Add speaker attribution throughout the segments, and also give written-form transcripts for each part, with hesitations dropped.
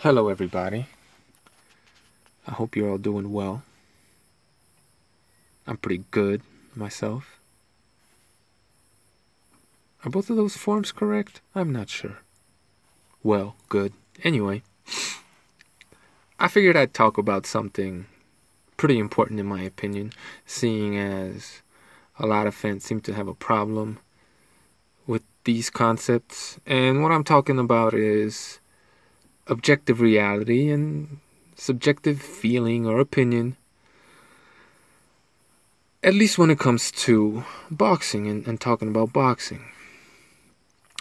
Speaker 1: Hello, everybody. I hope you're all doing well. I'm pretty good myself. Are both of those forms correct? I'm not sure. Well, good. Anyway, I figured I'd talk about something pretty important in my opinion, seeing as a lot of fans seem to have a problem with these concepts. And what I'm talking about is objective reality and subjective feeling or opinion, at least when it comes to boxing and talking about boxing.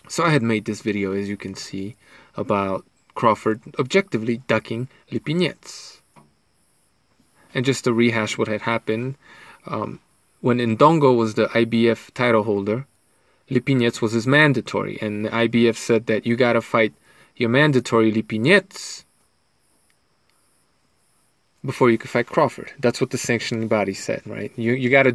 Speaker 1: So I had made this video, as you can see, about Crawford objectively ducking Lipinets. And just to rehash what had happened, when Ndongo was the IBF title holder, Lipinets was his mandatory, and the IBF said that you gotta fight your mandatory Lipinets before you could fight Crawford. That's what the sanctioning body said, right? You gotta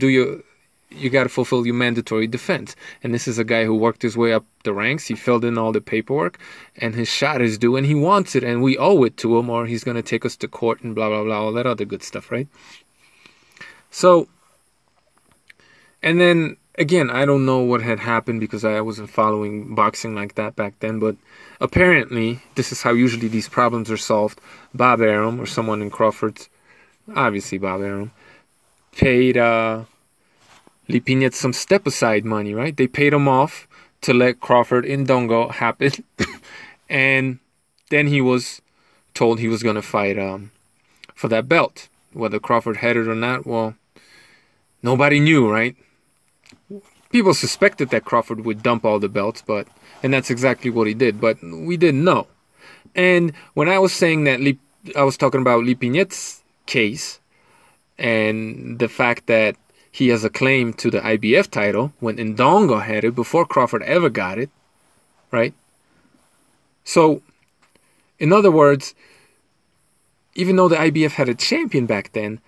Speaker 1: fulfill your mandatory defense. And this is a guy who worked his way up the ranks. He filled in all the paperwork, and his shot is due, and he wants it, and we owe it to him, or he's gonna take us to court and blah blah blah, all that other good stuff, right? So, and then again, I don't know what had happened because I wasn't following boxing like that back then, but apparently this is how usually these problems are solved. Bob Arum, or someone in Crawford's, obviously Bob Arum, paid Lipinets some step-aside money, right? They paid him off to let Crawford in Ndongo happen. And then he was told he was going to fight for that belt. Whether Crawford had it or not, well, nobody knew, right? People suspected that Crawford would dump all the belts, and that's exactly what he did, but we didn't know. And when I was saying that, I was talking about Lipinets' case and the fact that he has a claim to the IBF title when Ndongo had it before Crawford ever got it, right? So, in other words, even though the IBF had a champion back then,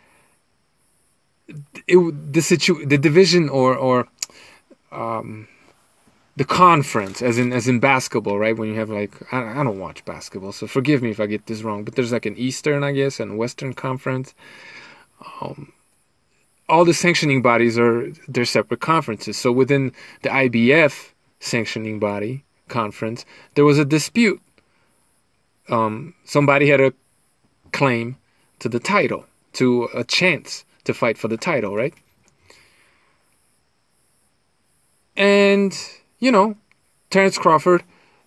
Speaker 1: the division or the conference, as in basketball, right? When you have I don't watch basketball, so forgive me if I get this wrong, but there's like an Eastern, I guess, and Western Conference. All the sanctioning bodies they're separate conferences. So within the IBF sanctioning body conference, there was a dispute. Somebody had a claim to the title, to a chance to fight for the title, right? And, Terence Crawford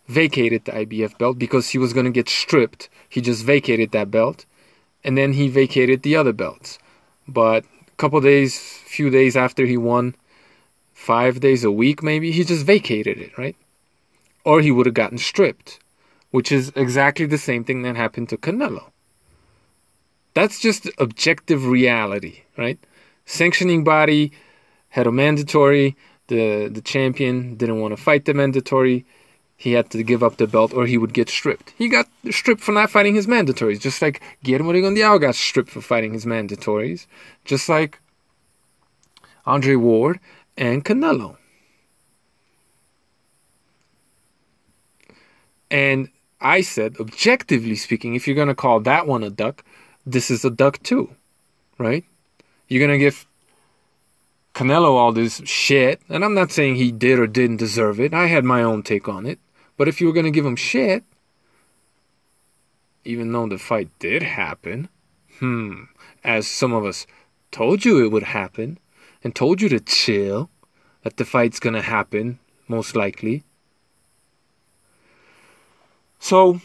Speaker 1: vacated the IBF belt because he was going to get stripped. He just vacated that belt, and then he vacated the other belts. But few days after he won, 5 days a week maybe, he just vacated it, right? Or he would have gotten stripped, which is exactly the same thing that happened to Canelo. That's just objective reality, right? Sanctioning body had a mandatory. The champion didn't want to fight the mandatory. He had to give up the belt or he would get stripped. He got stripped for not fighting his mandatories, just like Guillermo Rigondeaux got stripped for fighting his mandatories, just like Andre Ward and Canelo. And I said, objectively speaking, if you're going to call that one a duck, this is a duck too, right? You're going to give Canelo all this shit, and I'm not saying he did or didn't deserve it. I had my own take on it. But if you were going to give him shit, even though the fight did happen, as some of us told you it would happen, and told you to chill, that the fight's going to happen, most likely. So,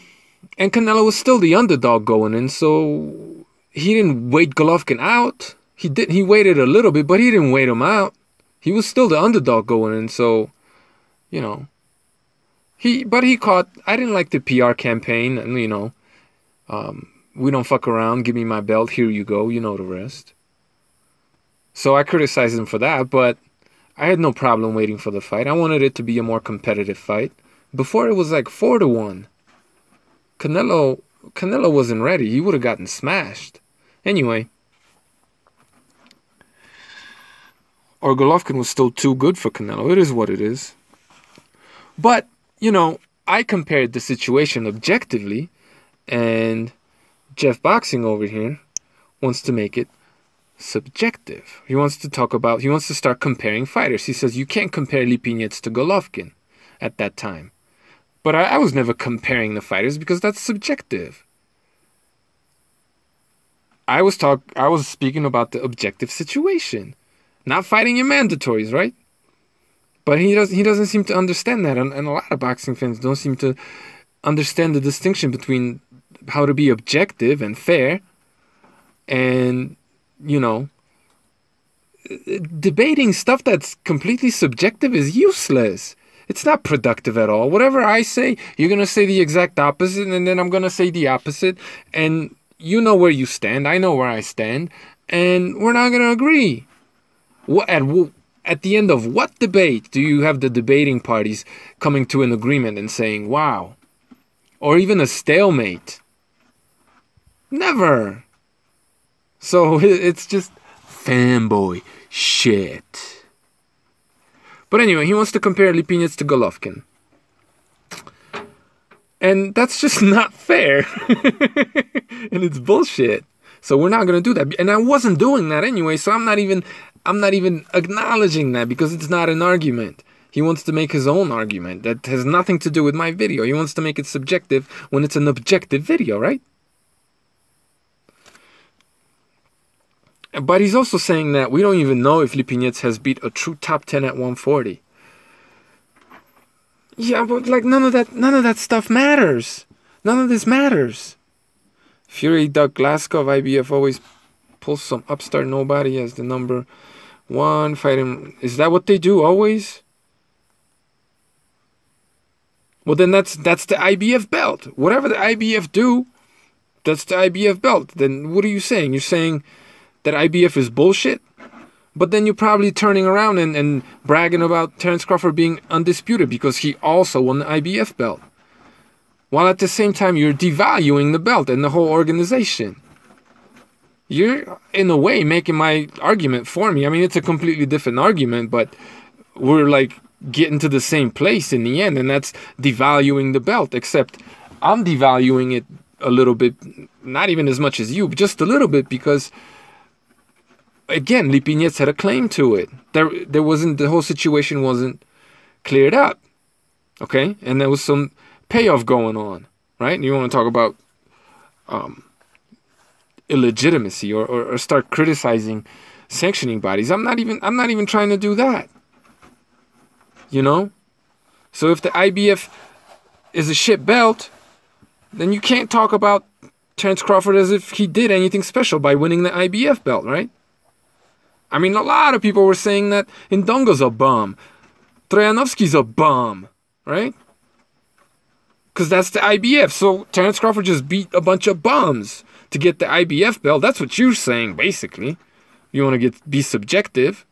Speaker 1: and Canelo was still the underdog going in, so he didn't wait Golovkin out. He waited a little bit, but he didn't wait him out. He was still the underdog going in, so, he caught, I didn't like the PR campaign, and, we don't fuck around, give me my belt, here you go, you know the rest. So I criticized him for that, but I had no problem waiting for the fight. I wanted it to be a more competitive fight. Before it was like 4-1. Canelo wasn't ready. He would have gotten smashed. Anyway. Or Golovkin was still too good for Canelo. It is what it is. But, I compared the situation objectively, And Jeff Boxing over here wants to make it subjective. He wants to start comparing fighters. He says you can't compare Lipinets to Golovkin at that time. But I was never comparing the fighters because that's subjective. I was speaking about the objective situation, not fighting your mandatories, right? But he doesn't seem to understand that, and a lot of boxing fans don't seem to understand the distinction between how to be objective and fair, and debating stuff that's completely subjective is useless. It's not productive at all. Whatever I say, you're gonna say the exact opposite, and then I'm gonna say the opposite, and you know where you stand, I know where I stand, and we're not going to agree. At the end of what debate do you have the debating parties coming to an agreement and saying, wow, or even a stalemate? Never. So it's just fanboy shit. But anyway, he wants to compare Lipinets to Golovkin. And that's just not fair. And it's bullshit. So we're not going to do that. And I wasn't doing that anyway, so I'm not even acknowledging that because it's not an argument. He wants to make his own argument that has nothing to do with my video. He wants to make it subjective when it's an objective video, right? But he's also saying that we don't even know if Lipinets has beat a true top 10 at 140. Yeah, but like none of that stuff matters. None of this matters. Fury, Doug, Glasgow, IBF always pulls some upstart nobody as the number one fighting. Is that what they do always? Well, then that's the IBF belt. Whatever the IBF do, that's the IBF belt. Then what are you saying? You're saying that IBF is bullshit? But then you're probably turning around and bragging about Terence Crawford being undisputed because he also won the IBF belt. While at the same time, you're devaluing the belt and the whole organization. You're, in a way, making my argument for me. I mean, it's a completely different argument, but we're like getting to the same place in the end, and that's devaluing the belt, except I'm devaluing it a little bit, not even as much as you, but just a little bit because... Again, Lipinets had a claim to it. There wasn't, the whole situation wasn't cleared up. Okay? And there was some payoff going on, right? You want to talk about illegitimacy or start criticizing sanctioning bodies. I'm not even trying to do that. So if the IBF is a shit belt, then you can't talk about Terence Crawford as if he did anything special by winning the IBF belt, right? I mean, a lot of people were saying that Ndongo's a bum. Trojanovski's a bum, right? Because that's the IBF. So Terence Crawford just beat a bunch of bums to get the IBF belt. That's what you're saying, basically. You want to be subjective.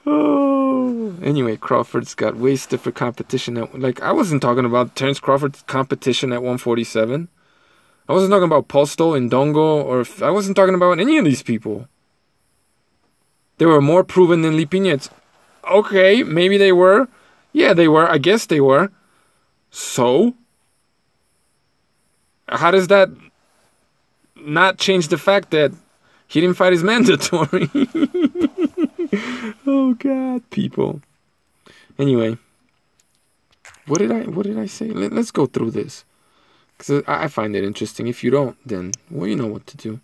Speaker 1: Oh. Anyway, Crawford's got way stiffer competition. I wasn't talking about Terence Crawford's competition at 147. I wasn't talking about Postol, Ndongo, I wasn't talking about any of these people. They were more proven than Lipinets. Okay, maybe they were. Yeah, they were. I guess they were. So? How does that not change the fact that he didn't fight his mandatory? Oh, God, people. Anyway. What did I say? Let's go through this. Because I find it interesting. If you don't, then, well, you know what to do.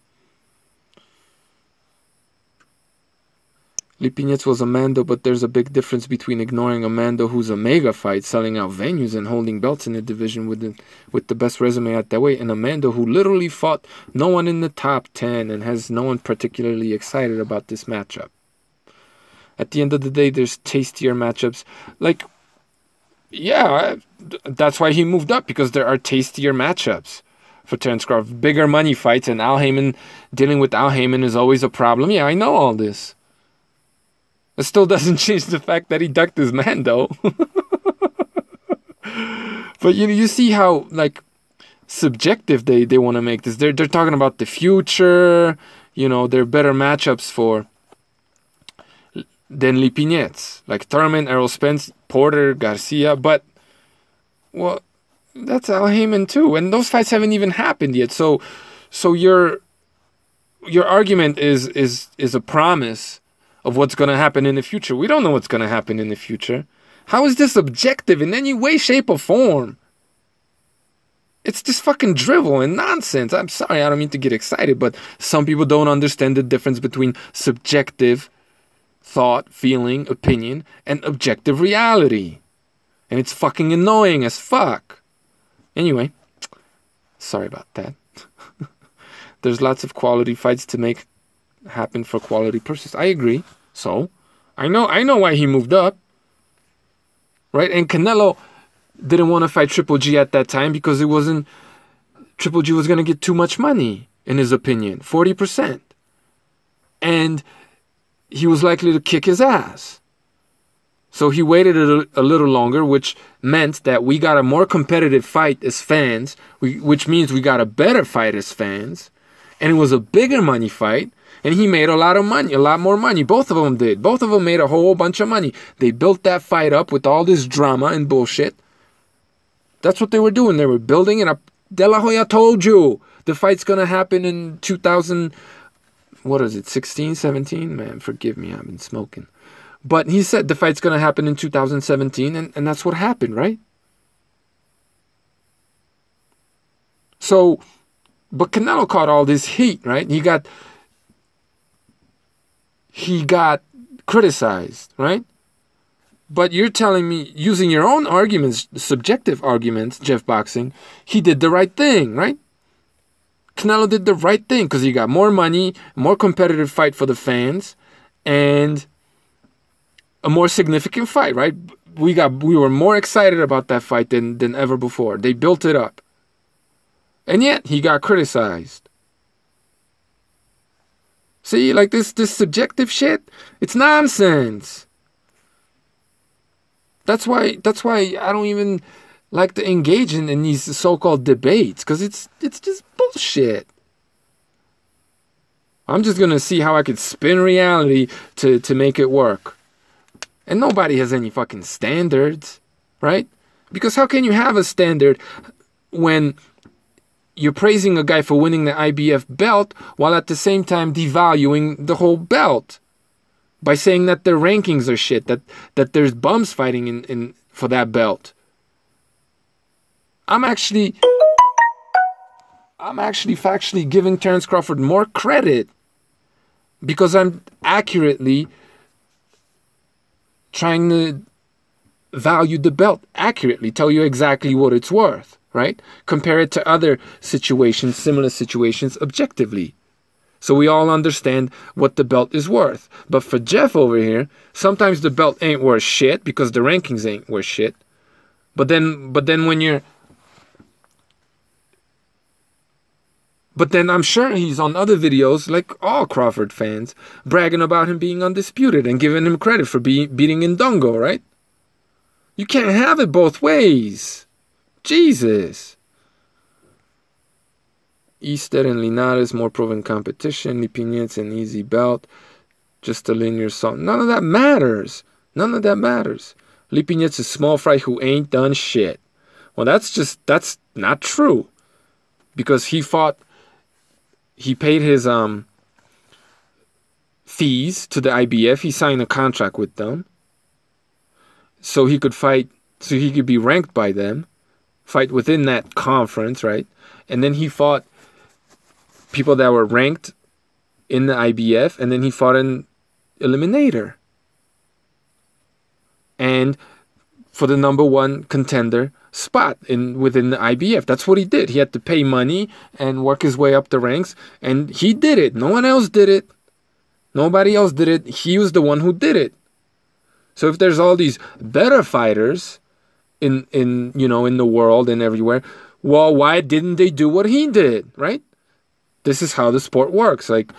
Speaker 1: Lipinets was a Mando, but there's a big difference between ignoring a Mando who's a mega fight, selling out venues and holding belts in the division with the best resume at that weight, and a Mando who literally fought no one in the top 10 and has no one particularly excited about this matchup. At the end of the day, there's tastier matchups. Like, yeah, that's why he moved up, because there are tastier matchups for Terence Crawford. Bigger money fights, and Al Heyman, dealing with Al Heyman is always a problem. Yeah, I know all this. It still doesn't change the fact that he ducked his Mando. But you see how, like, subjective they want to make this. They're talking about the future. You know, they're better matchups than Lipinets. Like Thurman, Errol Spence, Porter, Garcia. But, well, That's Al Heyman too, and those fights haven't even happened yet. So your argument is a promise of what's going to happen in the future. We don't know what's going to happen in the future. How is this objective in any way, shape, or form? It's just fucking drivel and nonsense. I'm sorry, I don't mean to get excited, but some people don't understand the difference between subjective thought, feeling, opinion, and objective reality. And it's fucking annoying as fuck. Anyway, sorry about that. There's lots of quality fights to make happen for quality purses. I agree. So, I know why he moved up. Right? And Canelo didn't want to fight Triple G at that time because Triple G was going to get too much money, in his opinion, 40%. And he was likely to kick his ass. So he waited a little longer, which meant that we got a more competitive fight as fans, which means we got a better fight as fans. And it was a bigger money fight. And he made a lot of money, a lot more money. Both of them did. Both of them made a whole bunch of money. They built that fight up with all this drama and bullshit. That's what they were doing. They were building it up. De La Hoya told you the fight's going to happen in 16, 17? Man, forgive me, I've been smoking. But he said the fight's going to happen in 2017, and that's what happened, right? So, but Canelo caught all this heat, right? He got criticized, right? But you're telling me, using your own arguments, subjective arguments, Jeff Boxing, he did the right thing, right? Canelo did the right thing because he got more money, more competitive fight for the fans, and a more significant fight, right? We were more excited about that fight than ever before. They built it up. And yet, he got criticized. See, like this subjective shit, it's nonsense. That's why I don't even like to engage in these so-called debates, because it's just bullshit. I'm just gonna see how I could spin reality to make it work. And nobody has any fucking standards, right? Because how can you have a standard when you're praising a guy for winning the IBF belt while at the same time devaluing the whole belt by saying that their rankings are shit, that there's bums fighting in for that belt? I'm actually factually giving Terence Crawford more credit because I'm accurately trying to value the belt accurately, tell you exactly what it's worth, right? Compare it to other situations, similar situations, objectively. So we all understand what the belt is worth. But for Jeff over here, sometimes the belt ain't worth shit because the rankings ain't worth shit. But then I'm sure he's on other videos, like all Crawford fans, bragging about him being undisputed and giving him credit for beating Ndongo, right? You can't have it both ways. Jesus. Easter and Linares, more proven competition. Lipinets, an easy belt. Just a linear salt. None of that matters. None of that matters. Lipinets a small fry who ain't done shit. Well, that's not true. Because he paid his fees to the IBF. He signed a contract with them. So he could fight, so he could be ranked by them, fight within that conference, right? And then he fought people that were ranked in the IBF, and then he fought an eliminator. And for the number one contender spot within the IBF. That's what he did. He had to pay money and work his way up the ranks, and he did it. No one else did it. Nobody else did it. He was the one who did it. So if there's all these better fighters in the world and everywhere, well, why didn't they do what he did, right? This is how the sport works. Like,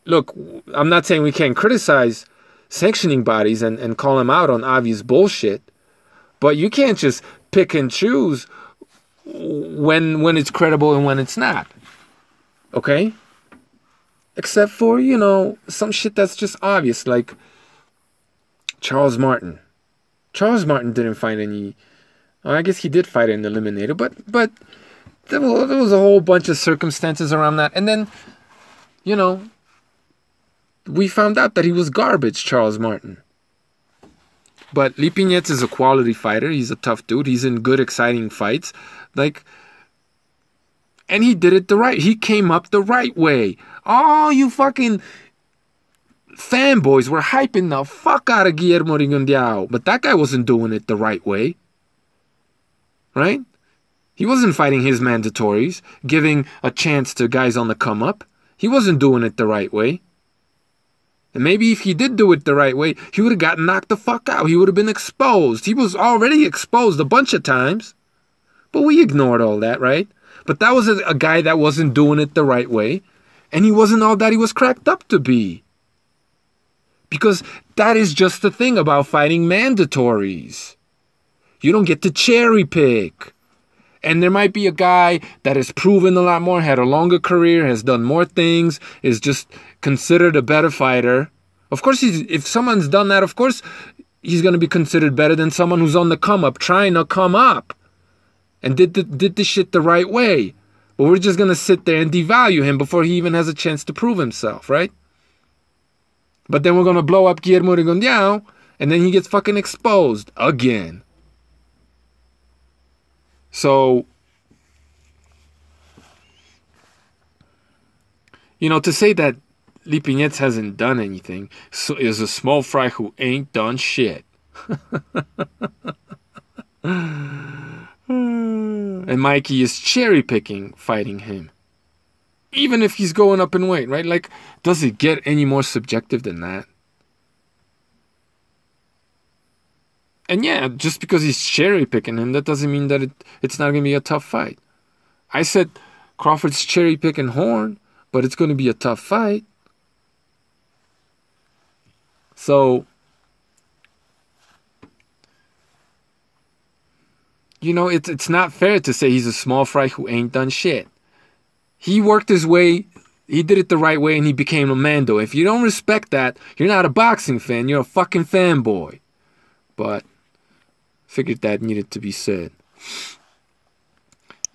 Speaker 1: look, I'm not saying we can't criticize sanctioning bodies and call them out on obvious bullshit, but you can't just pick and choose when it's credible and when it's not. Okay? Except for, some shit that's just obvious, like Charles Martin. Charles Martin didn't fight any Well, I guess he did fight in the Eliminator, but there was a whole bunch of circumstances around that. And then, you know, we found out that he was garbage, Charles Martin. But Lipinets is a quality fighter. He's a tough dude. He's in good, exciting fights. Like, and he did it the right. He came up the right way. Oh, you fucking fanboys were hyping the fuck out of Guillermo Rigondeaux. But that guy wasn't doing it the right way. Right? He wasn't fighting his mandatories, giving a chance to guys on the come up. He wasn't doing it the right way. And maybe if he did do it the right way, he would have gotten knocked the fuck out. He would have been exposed. He was already exposed a bunch of times. But we ignored all that, right? But that was a guy that wasn't doing it the right way. And he wasn't all that he was cracked up to be. Because that is just the thing about fighting mandatories. You don't get to cherry pick. And there might be a guy that has proven a lot more, had a longer career, has done more things, is just considered a better fighter. Of course, if someone's done that, of course, he's going to be considered better than someone who's on the come up, trying to come up, and did the shit the right way. But we're just going to sit there and devalue him before he even has a chance to prove himself, right? But then we're going to blow up Guillermo Rigondeaux, and then he gets fucking exposed again. So, you know, to say that Lipinets hasn't done anything is a small fry who ain't done shit. And Mikey is cherry picking fighting him. Even if he's going up in weight, right? Like, does it get any more subjective than that? And yeah, just because he's cherry picking him, that doesn't mean that it's not going to be a tough fight. I said Crawford's cherry picking Horn, but it's going to be a tough fight. So, you know, it's not fair to say he's a small fry who ain't done shit. He worked his way, he did it the right way, and he became a Mando. If you don't respect that, you're not a boxing fan, you're a fucking fanboy. But figured that needed to be said.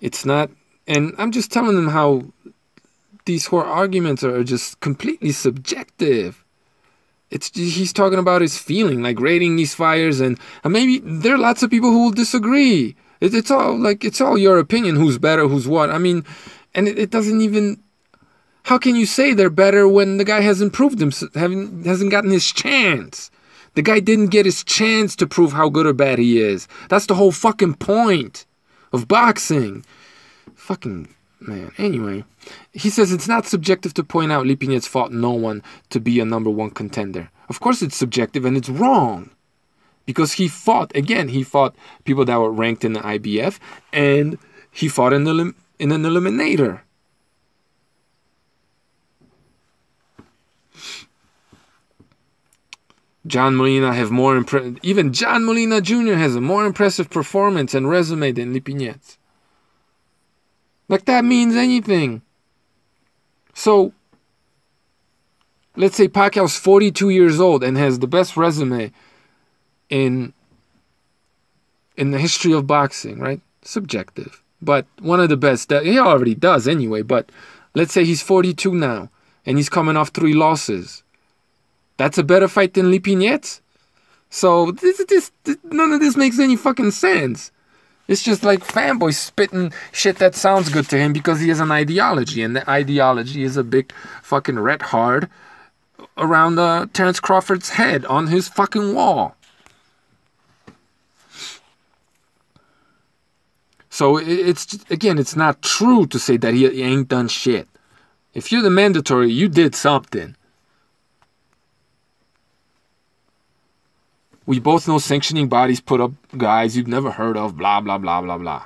Speaker 1: It's not, and I'm just telling them how these whole arguments are just completely subjective. He's talking about his feeling, like rating these fires, and maybe there are lots of people who will disagree. It's all your opinion, who's better, who's what. I mean, and it doesn't even. How can you say they're better when the guy hasn't proved himself, hasn't gotten his chance? The guy didn't get his chance to prove how good or bad he is. That's the whole fucking point of boxing. Fucking man. Anyway, he says it's not subjective to point out Lipinets fought no one to be a number one contender. Of course it's subjective and it's wrong. Because he fought people that were ranked in the IBF, and he fought in an eliminator. John Molina even John Molina Jr. has a more impressive performance and resume than Lipinets. Like that means anything. So, let's say Pacquiao's 42 years old and has the best resume in the history of boxing, right? Subjective. But one of the best that he already does anyway, but let's say he's 42 now and he's coming off 3 losses. That's a better fight than Lipinets? So none of this makes any fucking sense. It's just like Fanboy spitting shit that sounds good to him because he has an ideology, and the ideology is a big fucking red heart around Terence Crawford's head on his fucking wall. So it's not true to say that he ain't done shit. If you're the mandatory, you did something. We both know sanctioning bodies put up guys you've never heard of, blah, blah, blah, blah, blah.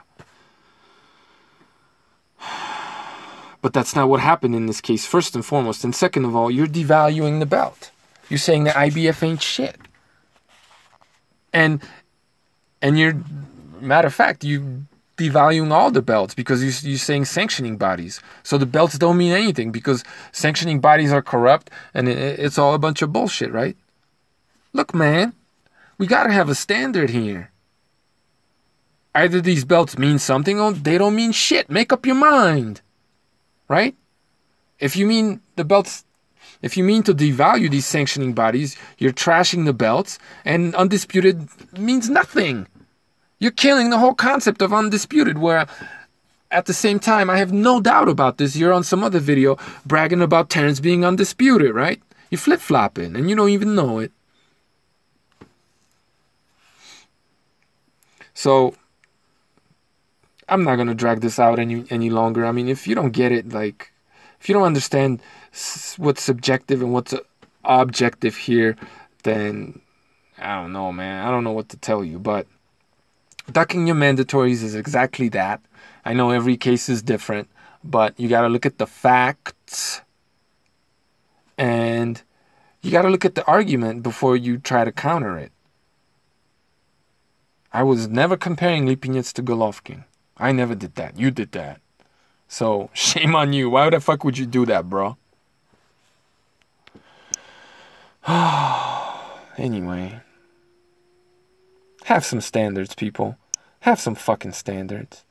Speaker 1: But that's not what happened in this case, first and foremost. And second of all, you're devaluing the belt. You're saying the IBF ain't shit. And you're, matter of fact, you devaluing all the belts because you're saying sanctioning bodies. So the belts don't mean anything because sanctioning bodies are corrupt and it's all a bunch of bullshit, right? Look, man. We gotta have a standard here. Either these belts mean something or they don't mean shit. Make up your mind. Right? If you mean the belts, if you mean to devalue these sanctioning bodies, you're trashing the belts, and undisputed means nothing. You're killing the whole concept of undisputed, where at the same time, I have no doubt about this, you're on some other video bragging about Terrence being undisputed, right? You're flip-flopping, and you don't even know it. So, I'm not going to drag this out any longer. I mean, if you don't get it, like, if you don't understand what's subjective and what's objective here, then I don't know, man. I don't know what to tell you. But ducking your mandatories is exactly that. I know every case is different, but you got to look at the facts and you got to look at the argument before you try to counter it. I was never comparing Lipinets to Golovkin. I never did that. You did that. So, shame on you. Why the fuck would you do that, bro? Anyway. Have some standards, people. Have some fucking standards.